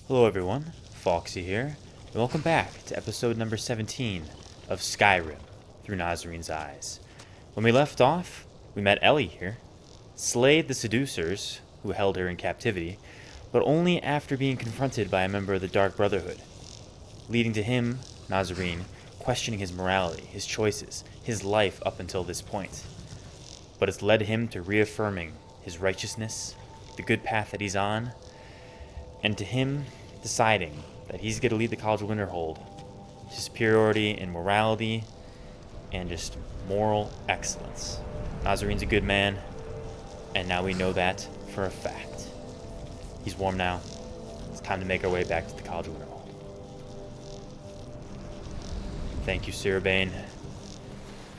Hello everyone, Fawkesy here, and welcome back to episode number 17 of Skyrim, through Nazzarine's eyes. When we left off, we met Ellie here, slayed the seducers who held her in captivity, but only after being confronted by a member of the Dark Brotherhood, leading to him, Nazzarine, questioning his morality, his choices, his life up until this point. But it's led him to reaffirming his righteousness, the good path that he's on, and to him deciding that he's going to lead the College of Winterhold to superiority in morality and just moral excellence. Nazzarine's a good man, and now we know that for a fact. He's warm now. It's time to make our way back to the College of Winterhold. Thank you, Sirabane,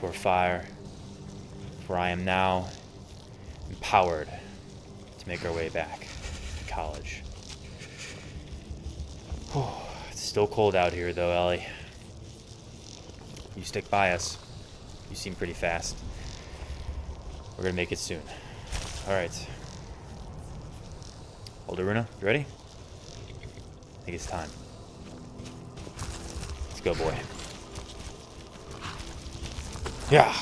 for fire, for I am now empowered to make our way back to college. It's still cold out here, though, Ellie. You stick by us. You seem pretty fast. We're gonna make it soon. Alright. Alderuna, you ready? I think it's time. Let's go, boy. Yeah.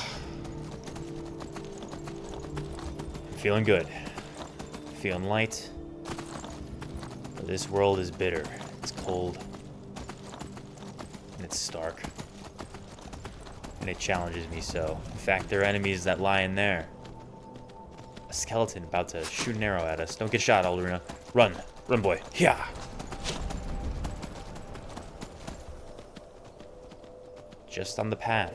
Feeling good. Feeling light. But this world is bitter. It's cold. And it's stark. And it challenges me so. In fact, there are enemies that lie in there. A skeleton about to shoot an arrow at us. Don't get shot, Alderuna. Run. Run, boy. Yeah. Just on the path,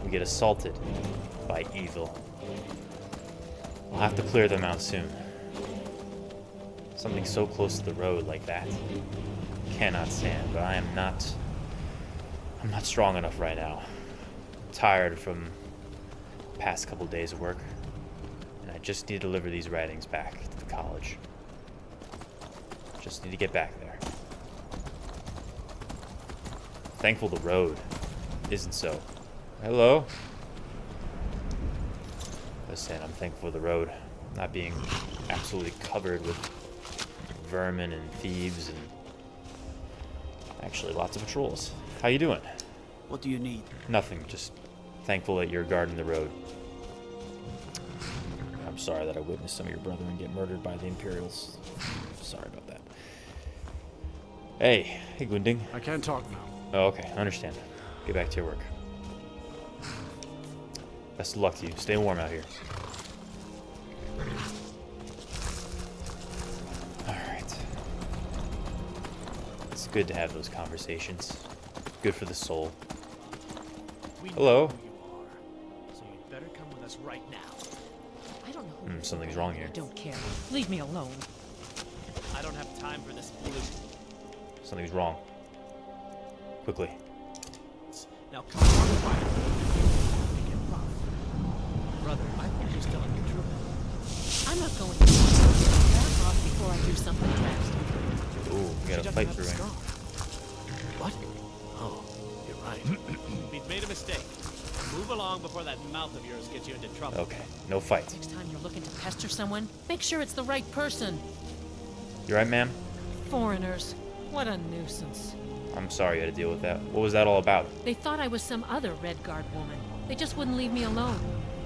we get assaulted by evil. We'll have to clear them out soon. Something so close to the road like that cannot stand, but I'm not strong enough right now. I'm tired from the past couple days of work, and I just need to deliver these writings back to the college. Just need to get back there. Thankful the road isn't so. Hello? Listen, I'm thankful for the road not being absolutely covered with vermin and thieves and actually lots of patrols. How you doing? What do you need? Nothing, just thankful that you're guarding the road. I'm sorry that I witnessed some of your brethren get murdered by the Imperials. Sorry about that. Hey Gunding. I can't talk now. Oh, okay, I understand. Get back to your work. Best of luck to you. Stay warm out here. Alright. It's good to have those conversations. Good for the soul. Hello. Who you are, so you'd better come with us right now. I don't know who Something's wrong here. I don't care. Leave me alone. I don't have time for this foolishness. Something's wrong. Quickly. Now come on, fire. Make it rough. Brother, I think you're still in control. I'm not going to back off before I do something drastic. Ooh, we gotta fight through it. What? Oh, you're right. We've made a mistake. Move along before that mouth of yours gets you into trouble. Okay, no fight. Next time you're looking to pester someone, make sure it's the right person. You right, ma'am? Foreigners. What a nuisance. I'm sorry you had to deal with that. What was that all about? They thought I was some other Red Guard woman. They just wouldn't leave me alone.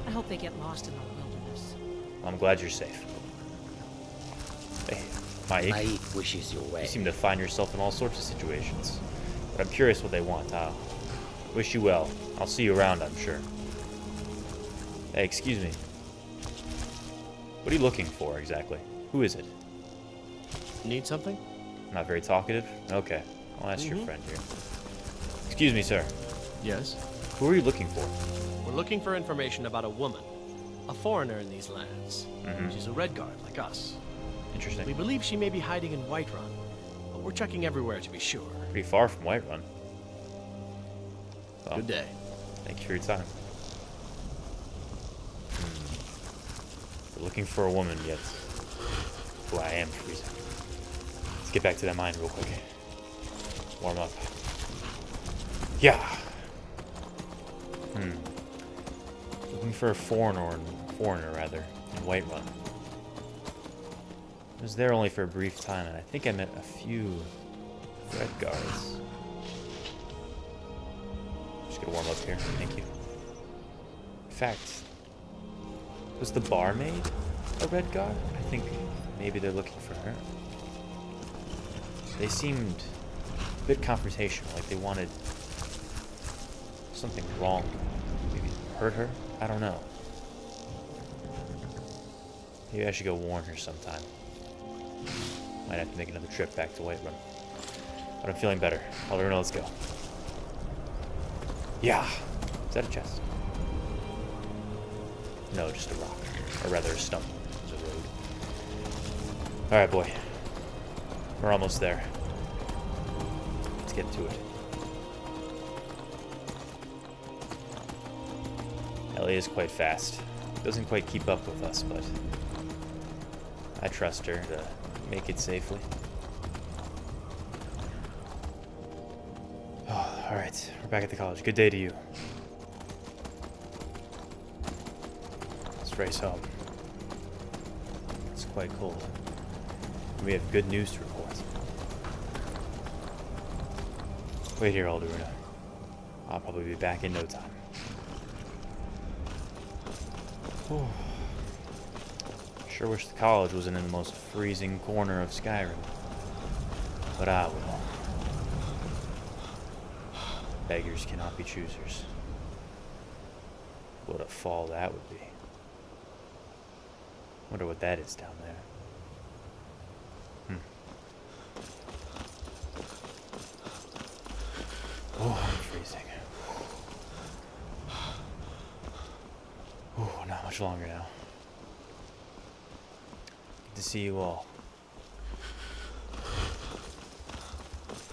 I hope they get lost in the wilderness. Well, I'm glad you're safe. Hey, Mike, wishes your way. you seem to find yourself in all sorts of situations. But I'm curious what they want. Wish you well. I'll see you around, I'm sure. Hey, excuse me. What are you looking for, exactly? Who is it? Need something? Not very talkative? Okay, I'll ask your friend here. Excuse me, sir. Yes. Who are you looking for? We're looking for information about a woman. A foreigner in these lands. She's a Red Guard, like us. We Interesting. believe she may be hiding in Whiterun, but we're checking everywhere to be sure. Pretty far from Whiterun. Well, Good day. thank you for your time. We're looking for a woman, yet who I am freezing. Let's get back to that mine real quick. Warm up. Yeah. Looking for a foreigner rather, in Whiterun. I was there only for a brief time, and I think I met a few red guards. Just gonna warm up here. Thank you. In fact, was the barmaid a red guard? I think maybe they're looking for her. They seemed a bit confrontational, like they wanted something wrong. Maybe hurt her? I don't know. Maybe I should go warn her sometime. Might have to make another trip back to Whiterun. But I'm feeling better. Alderna, let's go. Yeah. Is that a chest? No, just a rock. Or rather, a stump. It was a road. Alright, boy. We're almost there. Let's get to it. Ellie is quite fast. Doesn't quite keep up with us, but I trust her to make it safely. Oh, alright, we're back at the college. Good day to you. Let's race home. It's quite cold. We have good news to report. Wait here, Alderna. I'll probably be back in no time. Whew. Sure wish the college wasn't in the most freezing corner of Skyrim. But I will. Beggars cannot be choosers. What a fall that would be. Wonder what that is down there. Oh, I'm freezing. Oh, not much longer now. Good to see you all.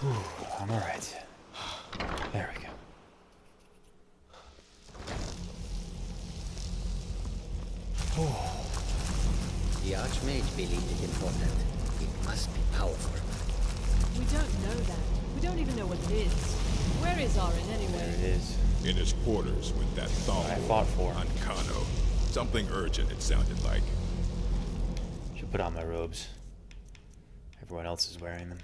Whew, I'm alright. There we go. The Arch Mage believed it important. It must be powerful. We don't know that. We don't even know what it is. Where is Orin anyway? There it is. In his quarters with that thong I fought for. on Kano. Something urgent, it sounded like. Should put on my robes. Everyone else is wearing them.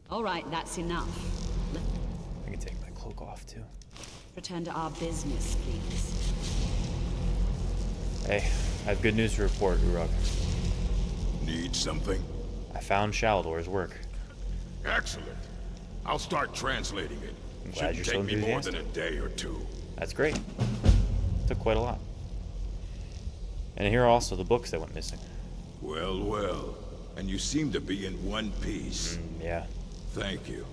All right, that's enough. I can take my cloak off too. Return to our business, please. Hey, I have good news to report, Urag. Need something? I found Shaldor's work. Excellent. I'll start translating it. I'm glad you're so Shouldn't take me more than enthusiastic. a day or two. That's great. Took quite a lot. And here are also the books that went missing. Well, well. And you seem to be in one piece. Yeah. Thank you.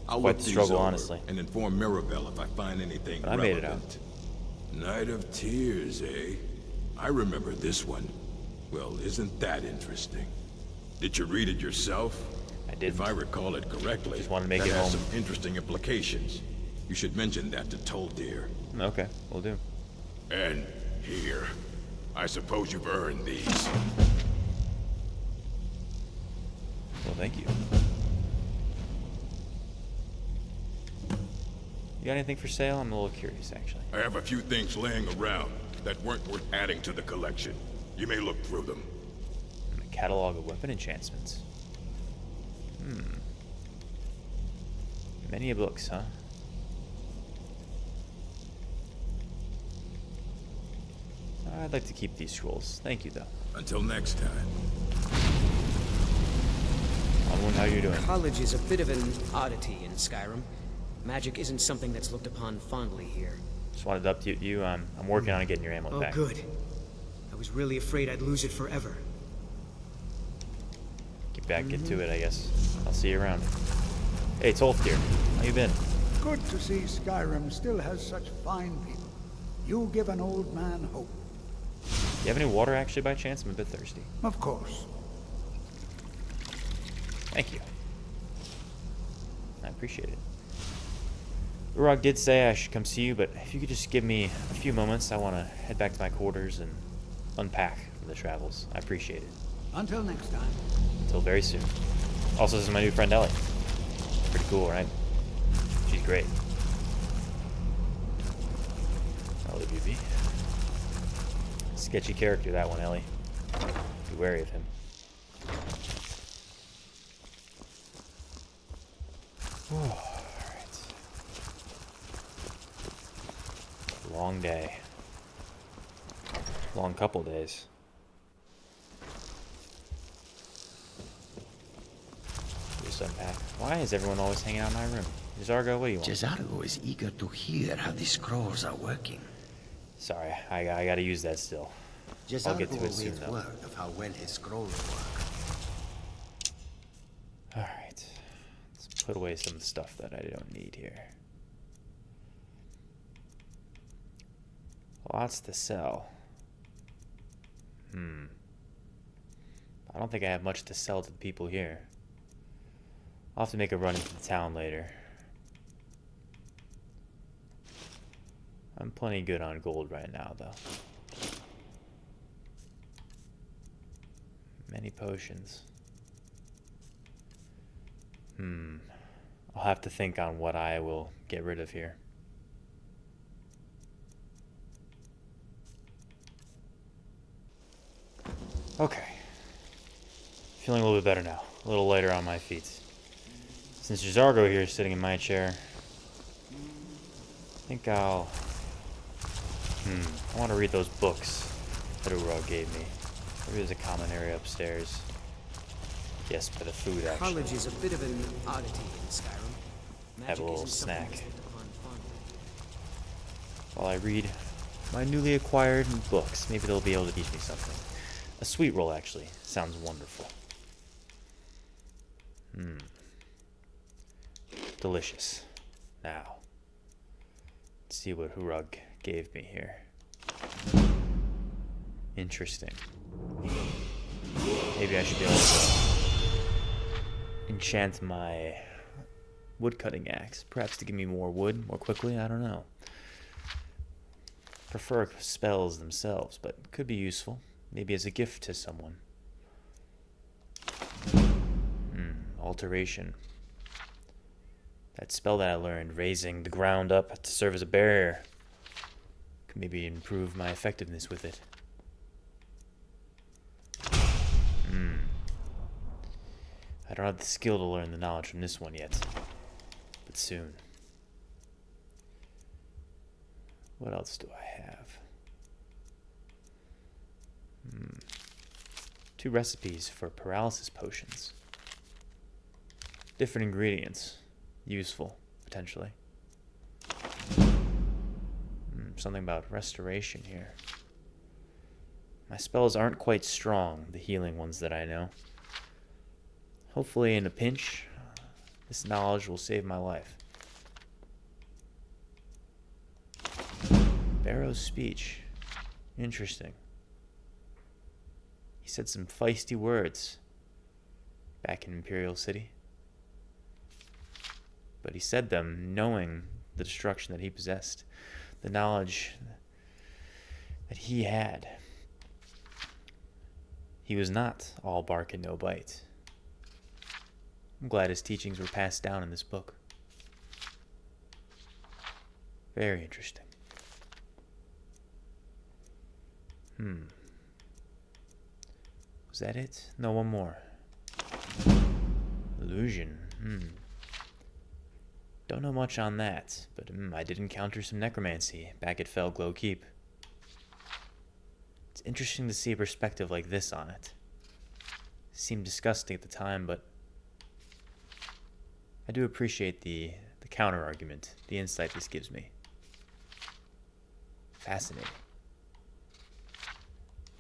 I'll Quite look the these struggle, over honestly. and inform Mirabelle if I find anything But I made it out. Night of Tears, eh? I remember this one. Well, isn't that interesting? Did you read it yourself? I did. If I recall it correctly, Just wanted to make that it has home. some interesting implications. You should mention that to Toldir. Okay, we'll do. And here. I suppose you've earned these. Well, thank you. You got anything for sale? I'm a little curious, actually. I have a few things laying around that weren't worth adding to the collection. You may look through them. A catalog of weapon enchantments. Many books, huh? I'd like to keep these scrolls. Thank you, though. Until next time. Onward, how you doing? College is a bit of an oddity in Skyrim. Magic isn't something that's looked upon fondly here. Just wanted to update you. I'm working on getting your ammo Oh, back. good. I was really afraid I'd lose it forever. Get back into it, I guess. I'll see you around. Hey, Tolkir. How you been? Good to see Skyrim still has such fine people. You give an old man hope. Do you have any water, actually, by chance? I'm a bit thirsty. Of course. Thank you. I appreciate it. Urag did say I should come see you, but if you could just give me a few moments, I want to head back to my quarters and unpack from the travels. I appreciate it. Until next time. Until very soon. Also, this is my new friend Ellie. Pretty cool, right? She's great. I'll leave you be. Sketchy character, that one, Ellie. Be wary of him. Alright. Long day. Long couple days. Just unpack. Why is everyone always hanging out in my room? Zargo, what do you want? Zargo is eager to hear how the scrolls are working. Sorry, I gotta use that still. I'll get to it soon, though. Word of how well his scrolls work. Alright. Let's put away some stuff that I don't need here. Lots to sell. I don't think I have much to sell to the people here. I'll have to make a run into the town later. I'm plenty good on gold right now, though. Many potions. I'll have to think on what I will get rid of here. Okay. Feeling a little bit better now. A little lighter on my feet. Since Zargo here is sitting in my chair, I think I'll... I want to read those books that Urag gave me. Maybe there's a common area upstairs. Yes, by the food, actually. College is a bit of an oddity in Skyrim. Have a little Magic isn't something snack that's looked upon fondly. while I read my newly acquired books. Maybe they'll be able to teach me something. A sweet roll, actually. Sounds wonderful. Delicious. Now, let's see what Urag gave me here. Interesting. Maybe I should be able to enchant my woodcutting axe. Perhaps to give me more wood more quickly. I don't know. Prefer spells themselves, but could be useful. Maybe as a gift to someone. Alteration. That spell that I learned, raising the ground up to serve as a barrier. Could maybe improve my effectiveness with it. I don't have the skill to learn the knowledge from this one yet. But soon. What else do I have? 2 recipes for paralysis potions. Different ingredients. Useful, potentially. Something about restoration here. My spells aren't quite strong, the healing ones that I know. Hopefully in a pinch, this knowledge will save my life. Barrow's speech. Interesting. He said some feisty words back in Imperial City. But he said them knowing the destruction that he possessed. The knowledge that he had. He was not all bark and no bite. I'm glad his teachings were passed down in this book. Very interesting. Was that it? No, one more. Illusion. Don't know much on that, but I did encounter some necromancy back at Felglow Keep. It's interesting to see a perspective like this on it. It seemed disgusting at the time, but I do appreciate the counter-argument, the insight this gives me. Fascinating.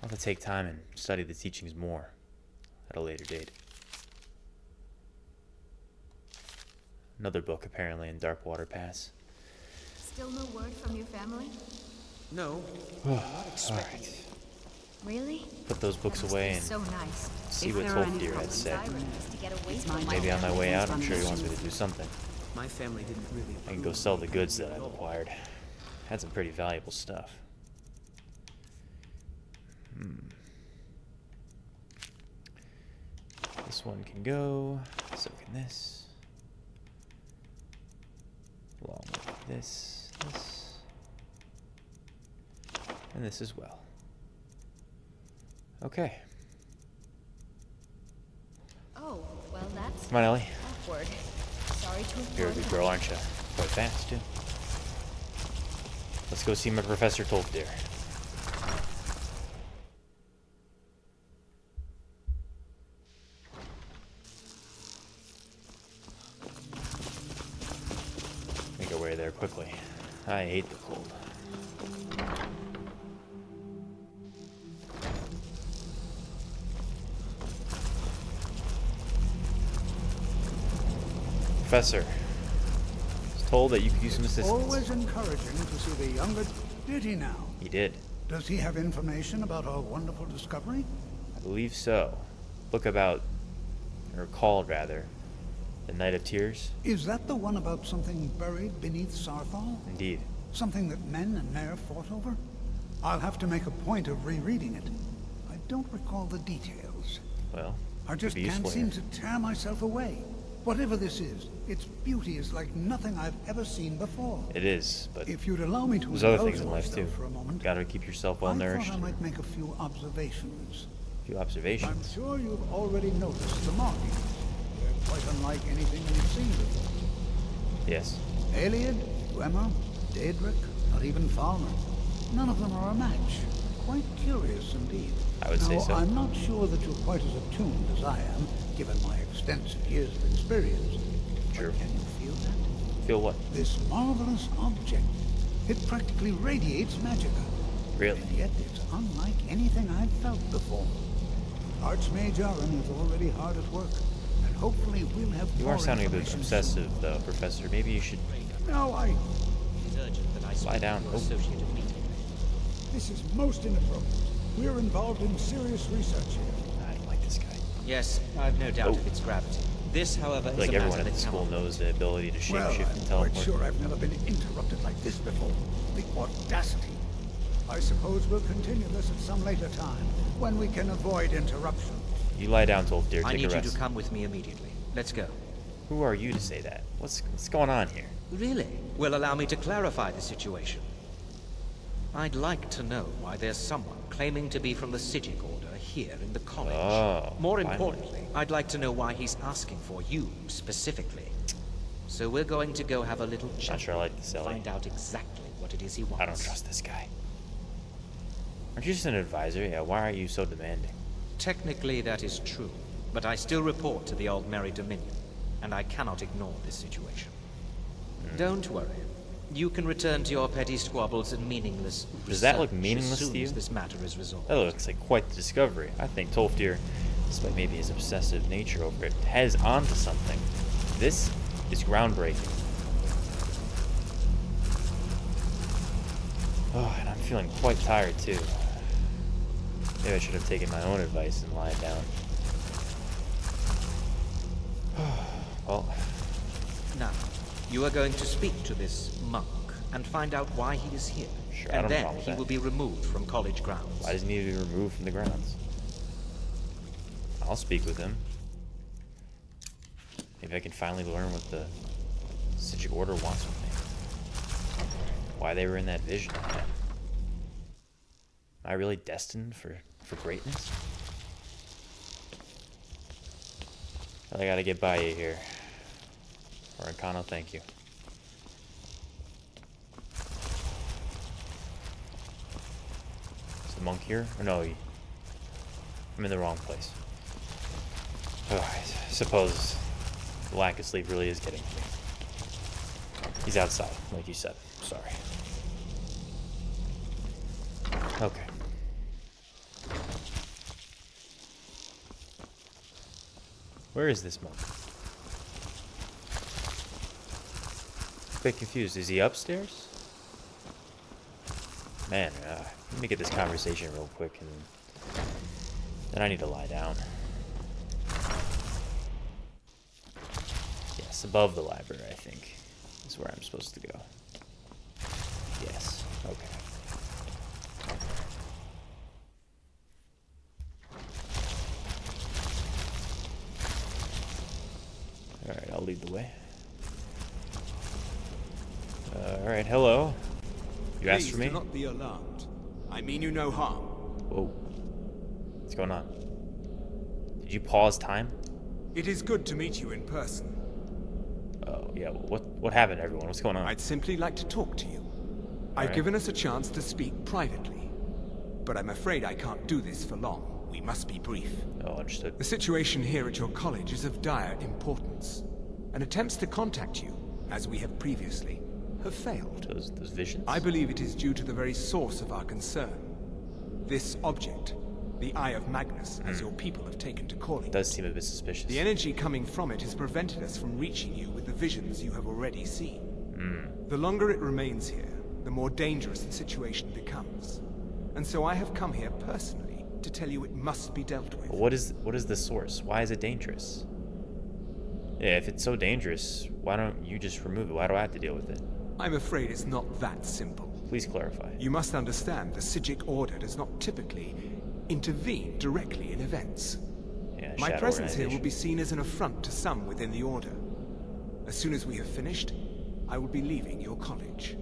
I'll have to take time and study the teachings more at a later date. Another book, apparently, in Darkwater Pass. Still no word from your family? No, I'm not expecting it. Really? Put those books away and so nice. see what Tolfdir had said. Maybe on my way out, I'm sure he wants me to do something. My family didn't really. I can go sell the goods that I've acquired. Had some pretty valuable stuff. This one can go. So can this. Along with this, and this as well. Okay. Oh, well, that's Come on, Ellie. awkward. Sorry to have You're a good girl, aren't you? Quite fast, too. Let's go see my Professor Tolfdir. Make our way there quickly. I hate the cold. Professor, I was told that you could use some assistance. Always encouraging to see the younger... Did he now? He did. Does he have information about our wonderful discovery? I believe so. Book about, or called rather, the Night of Tears? Is that the one about something buried beneath Sarthal? Indeed. Something that men and Mare fought over? I'll have to make a point of rereading it. I don't recall the details. Well, I just can't seem to tear myself away. Whatever this is, its beauty is like nothing I've ever seen before. It is, but if you'd allow me to there's other indulge things in life too. for a moment, Gotta keep yourself well nourished. I thought I might make a few observations. A few observations. I'm sure you've already noticed the markings. They're quite unlike anything we've seen before. Yes. Aliad, Dwemer, Daedric, not even Falmer. None of them are a match. Quite curious indeed. I would say so. I'm not sure that you're quite as attuned as I am, given my extensive years of experience. Sure. But can you feel that? Feel what? This marvelous object. It practically radiates magicka. Really? And yet it's unlike anything I've felt before. Arch Mage is already hard at work, and hopefully we'll have You more are sounding a bit information obsessive, soon. though, Professor. Maybe you should No, It is urgent that I speak lie down. to your Oh. associate immediately. This is most inappropriate. We're involved in serious research here. I don't like this guy. Yes, I've no doubt Oh. of its gravity. This, however, is Like a everyone matter at the that school cannot... knows the ability to Well, shapeshift and I'm quite teleport. sure I've never been interrupted like this before. The audacity. I suppose we'll continue this at some later time, when we can avoid interruption. You lie down, Tolfdir. I Take need a you rest. to come with me immediately. Let's go. Who are you to say that? What's going on here? Really? Well, allow me to clarify the situation. I'd like to know why there's someone claiming to be from the Psijic Order here in the college. Oh, More finally. importantly, I'd like to know why he's asking for you specifically. So we're going to go have a little chat. Not sure I like this, Ellie. Find out exactly what it is he wants. I don't trust this guy. Aren't you just an advisor? Yeah, why are you so demanding? Technically, that is true, but I still report to the Aldmeri Dominion, and I cannot ignore this situation. Don't worry. You can return to your petty squabbles and meaningless Does that look research meaningless as soon to you? as this matter is resolved. That looks like quite the discovery. I think Tolfdir, despite maybe his obsessive nature over it, has onto something. This is groundbreaking. Oh, and I'm feeling quite tired too. Maybe I should have taken my own advice and lied down. Well, Now, you are going to speak to this monk and find out why he is here. Sure, I and don't have a then problem with he that. will be removed from college grounds. why doesn't he need to be removed from the grounds? I'll speak with him. Maybe I can finally learn what the Psijic Order wants with me. Why they were in that vision. Am I really destined for greatness? I gotta get by you here. Oricano, thank you. Is the monk here? Or no, I'm in the wrong place. Alright, I suppose the lack of sleep really is getting to me. He's outside, like you said. Sorry. Okay. Where is this monk? A bit confused. Is he upstairs? Man, let me get this conversation real quick, and then I need to lie down. Yes, above the library, I think, is where I'm supposed to go. Yes, okay. Alright, I'll lead the way. Alright, hello. You asked for me? Please do not be alarmed. I mean you no harm. Whoa. What's going on? Did you pause time? It is good to meet you in person. Oh, yeah. What happened, everyone? What's going on? I'd simply like to talk to you. I've given us a chance to speak privately, but I'm afraid I can't do this for long. We must be brief. Oh, understood. The situation here at your college is of dire importance, and attempts to contact you, as we have previously, have failed. Those visions? I believe it is due to the very source of our concern. This object, the Eye of Magnus, as your people have taken to calling it. Does seem a bit suspicious. The energy coming from it has prevented us from reaching you with the visions you have already seen. The longer it remains here, the more dangerous the situation becomes. And so I have come here personally to tell you it must be dealt with. What is the source? Why is it dangerous? Yeah, if it's so dangerous, why don't you just remove it? Why do I have to deal with it? I'm afraid it's not that simple. Please clarify. You must understand the Psijic Order does not typically intervene directly in events. Yeah, My shadow presence here will organization. be seen as an affront to some within the Order. As soon as we have finished, I will be leaving your college.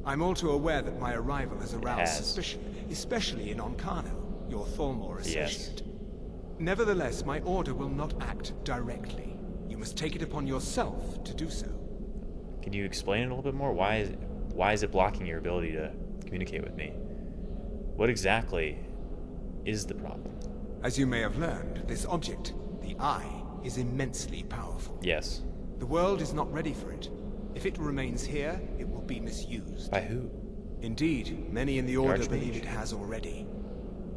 I'm all too aware that my arrival has aroused suspicion, especially in Onkano, your Thalmor associate. Nevertheless, my Order will not act directly. You must take it upon yourself to do so. Can you explain it a little bit more? Why is it blocking your ability to communicate with me? What exactly is the problem? As you may have learned, this object, the Eye, is immensely powerful. Yes. The world is not ready for it. If it remains here, it will be misused. By who? Indeed, many in the Arch Order Mage. believe it has already.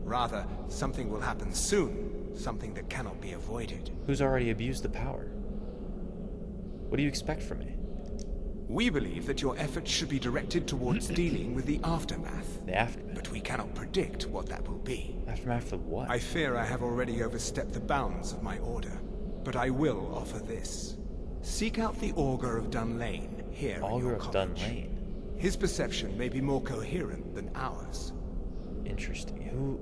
Rather, something will happen soon, something that cannot be avoided. Who's already abused the power? What do you expect from me? We believe that your efforts should be directed towards dealing with the aftermath. The aftermath? But we cannot predict what that will be. Aftermath of what? I fear I have already overstepped the bounds of my Order, but I will offer this. Seek out the Augur of Dunlane here in Augur your of college. Dunlane? His perception may be more coherent than ours. Interesting. Who...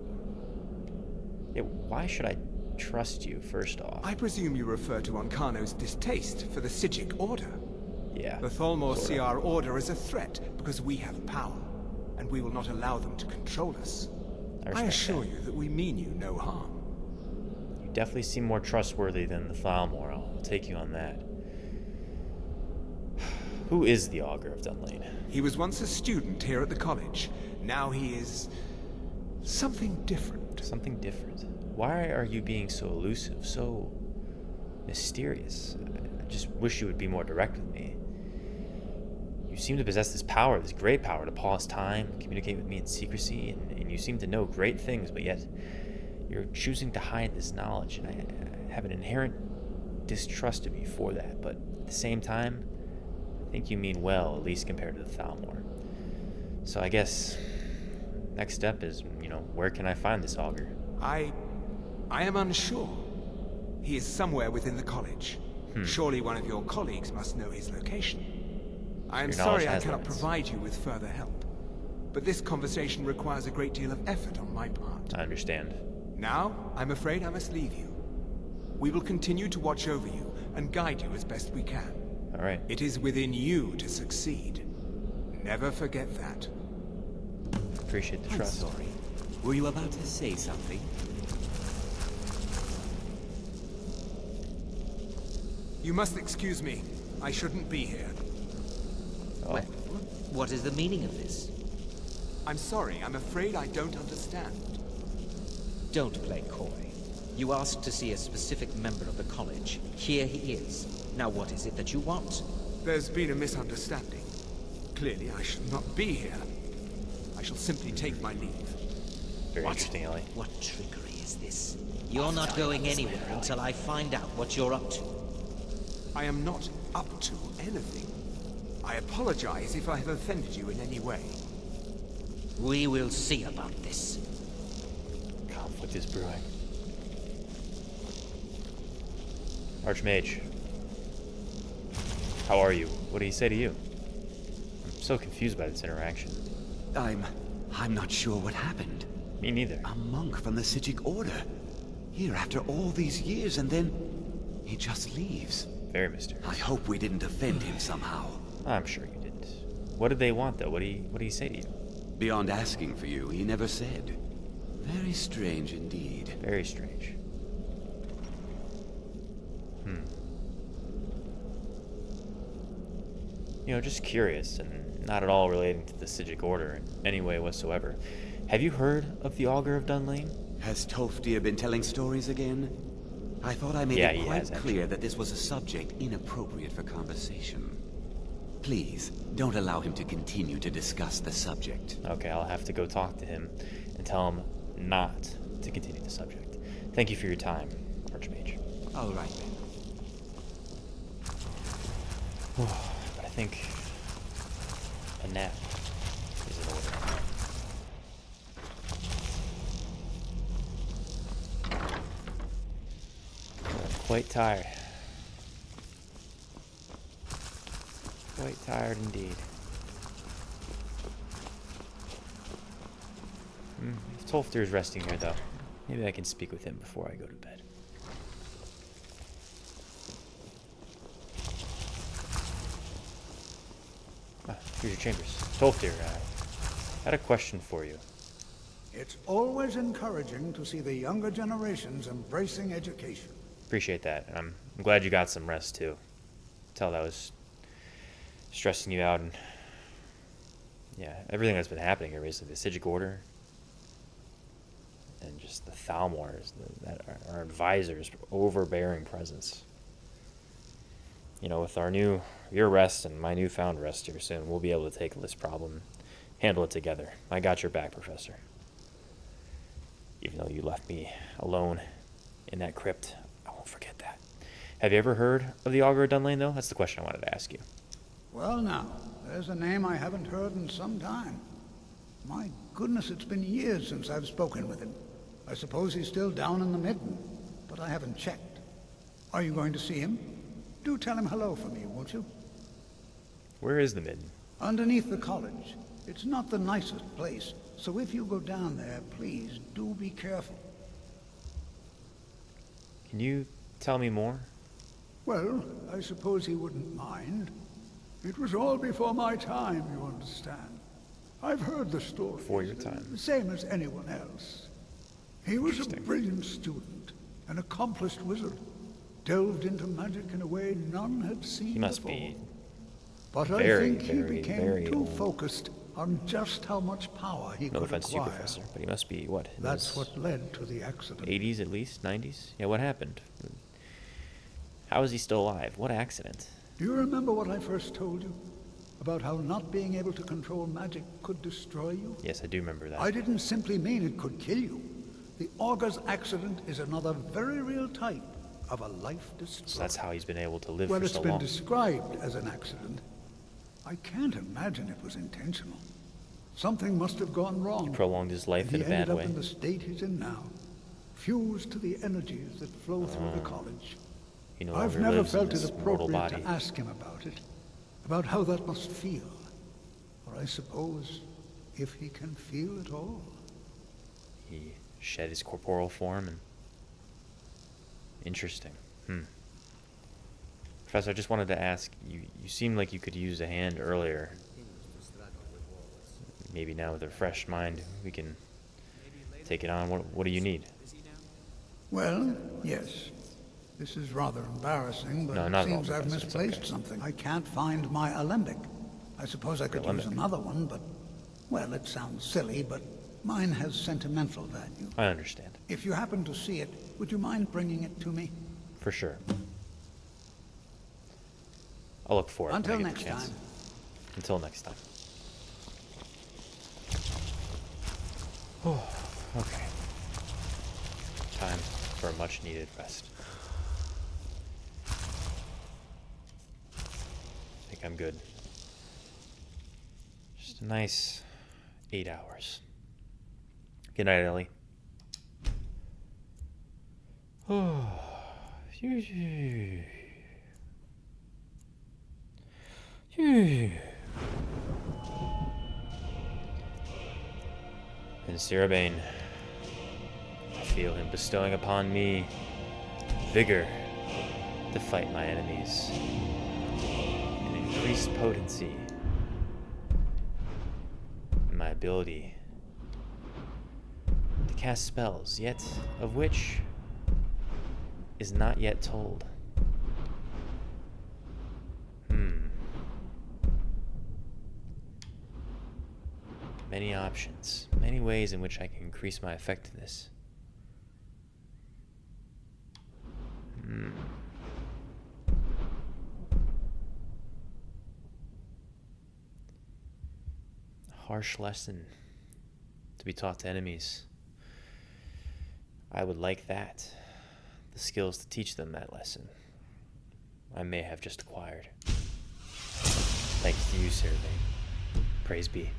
Yeah, why should I trust you, first off? I presume you refer to Onkano's distaste for the Psijic Order. Yeah. The Thalmor sorta. see our Order as a threat because we have power, and we will not allow them to control us. I assure you that we mean you no harm. You definitely seem more trustworthy than the Thalmor. I'll take you on that. Who is the Augur of Dunlane? He was once a student here at the college. Now he is... something different. Something different. Why are you being so elusive, so mysterious? I just wish you would be more direct with me. You seem to possess this power, this great power, to pause time, communicate with me in secrecy, and you seem to know great things, but yet you're choosing to hide this knowledge, and I have an inherent distrust of you for that, but at the same time, I think you mean well, at least compared to the Thalmor. So I guess next step is, where can I find this Augur? I am unsure. He is somewhere within the college. Surely one of your colleagues must know his location. I am your knowledge sorry I has cannot limits. provide you with further help, but this conversation requires a great deal of effort on my part. I understand. Now, I'm afraid I must leave you. We will continue to watch over you and guide you as best we can. All right. It is within you to succeed. Never forget that. Appreciate the trust. I'm sorry. Were you about to say something? You must excuse me. I shouldn't be here. Well, what is the meaning of this? I'm sorry. I'm afraid I don't understand. Don't play coy. You asked to see a specific member of the college. Here he is. Now what is it that you want? There's been a misunderstanding. Clearly, I should not be here. I shall simply take my leave. Very interesting, Ellie. What trickery is this? You're not going anywhere until I find out what you're up to. I am not up to anything. I apologize if I have offended you in any way. We will see about this. Conflict is brewing. Arch Mage. How are you? What did he say to you? I'm so confused by this interaction. I'm not sure what happened. Me neither. A monk from the Psijic Order. Here after all these years, and then he just leaves. Very mysterious. I hope we didn't offend him somehow. I'm sure you didn't. What did they want, though? What did he say to you? Beyond asking for you, he never said. Very strange indeed. Very strange. You know, just curious, and not at all relating to the Psijic Order in any way whatsoever. Have you heard of the Augur of Dunlane? Has Tolfdir been telling stories again? I thought I made it quite clear that this was a subject inappropriate for conversation. Please, don't allow him to continue to discuss the subject. Okay, I'll have to go talk to him and tell him not to continue the subject. Thank you for your time, Arch Mage. All right, then. But I think a nap is in order. Quite tired. Quite tired indeed. If Tolfdir's resting here, though, maybe I can speak with him before I go to bed. Here's your chambers. Tolfdir, I had a question for you. It's always encouraging to see the younger generations embracing education. Appreciate that. I'm glad you got some rest, too. Tell that was stressing you out, and yeah, everything that's been happening here recently, the Psijic Order, and just the Thalmors, that our advisors' overbearing presence. You know, with your rest and my newfound rest here soon, we'll be able to take this problem, handle it together. I got your back, Professor. Even though you left me alone in that crypt, I won't forget that. Have you ever heard of the Augur of Dunlane, though? That's the question I wanted to ask you. Well, now, there's a name I haven't heard in some time. My goodness, it's been years since I've spoken with him. I suppose he's still down in the Midden, but I haven't checked. Are you going to see him? Do tell him hello for me, won't you? Where is the Midden? Underneath the college. It's not the nicest place, so if you go down there, please do be careful. Can you tell me more? Well, I suppose he wouldn't mind. It was all before my time, you understand. I've heard the story. Before your time. The same as anyone else. He was a brilliant student, an accomplished wizard, delved into magic in a way none had seen before. He must be but I think he became too focused on just how much power he could acquire. No offense to you, Professor, but he must be, what? That's what led to the accident. 80s at least? 90s? Yeah, what happened? How is he still alive? What accident? Do you remember what I first told you? About how not being able to control magic could destroy you? Yes, I do remember that. I didn't simply mean it could kill you. The Augur's accident is another very real type of a life destroyer. So that's how he's been able to live well, for so long. Well, it's been described as an accident. I can't imagine it was intentional. Something must have gone wrong. He prolonged his life in a bad way. He ended up in the state he's in now, fused to the energies that flow through the college. He no I've longer never lives in felt this it mortal appropriate body. to ask him about how that must feel. Or I suppose, if he can feel at all. He shed his corporeal form and... Interesting. Professor, I just wanted to ask, you seemed like you could use a hand earlier. Maybe now with a fresh mind, we can take it on. What do you need? Well, yes. This is rather embarrassing, but No, it not at all, seems I've Professor. It's misplaced okay. something. I can't find my alembic. I suppose I could use another one, but, well, it sounds silly, but mine has sentimental value. I understand. If you happen to see it, would you mind bringing it to me? For sure. I'll look for it when I Until get next the chance. time. Until next time. Oh, okay. Time for a much-needed rest. I think I'm good. Just a nice 8 hours. Good night, Ellie. Oh. And Sirabane, I feel him bestowing upon me vigor to fight my enemies, and increased potency in my ability to cast spells, yet of which is not yet told. Many options, many ways in which I can increase my effectiveness. Harsh lesson to be taught to enemies. I would like that. The skills to teach them that lesson I may have just acquired. Thanks to you, Sirvain. Praise be.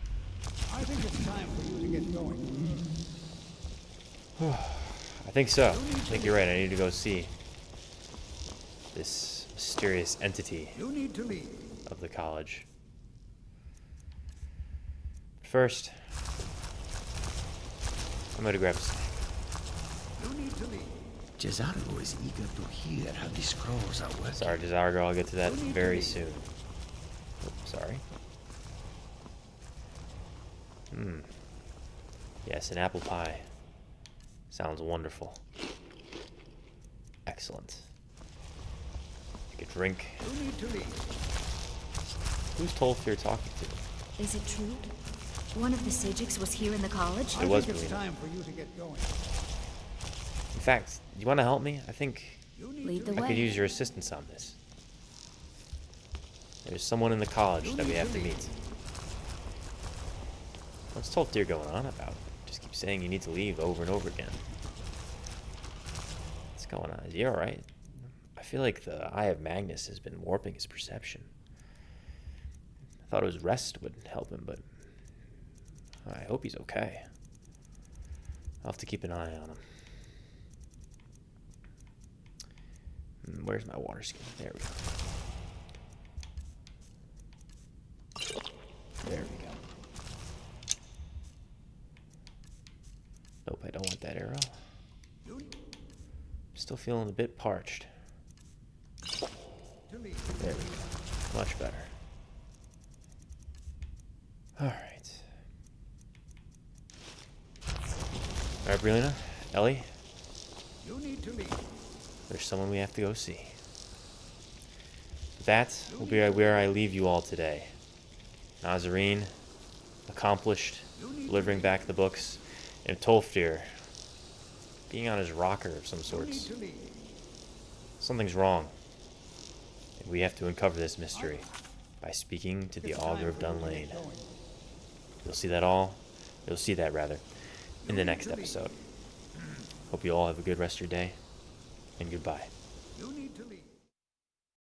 I think it's time for you to get going. I think so. I think you're right. I need to go see this mysterious entity of the college. First, I'm going to grab a snack. Jazargo is eager to hear how the scrolls are working. Sorry, Jazargo. I'll get to that very soon. Oh, sorry. Yes, an apple pie. Sounds wonderful. Excellent. Take a drink. Who's Tolfir talking to? Is it true? One of the Psijics was here in the college? It was it's time for you to get going. In fact, you want to help me? I think Lead the way. I could use your assistance on this. There's someone in the college that we have to meet. What's Tolfir going on about? Just keep saying you need to leave over and over again. What's going on? Is he alright? I feel like the Eye of Magnus has been warping his perception. I thought his rest would help him, but I hope he's okay. I'll have to keep an eye on him. Where's my water skin? There we go. There we go. Nope, I don't want that arrow. Still feeling a bit parched. There we go. Much better. Alright. Alright, Brilina, Ellie. There's someone we have to go see. That will be where I leave you all today. Nazzarine, accomplished, delivering back the books, and Tolfir, being on his rocker of some sorts. Something's wrong, and we have to uncover this mystery by speaking to the Augur of Dunlane. You'll see that rather, in the next episode. Hope you all have a good rest of your day, and goodbye. You need to leave.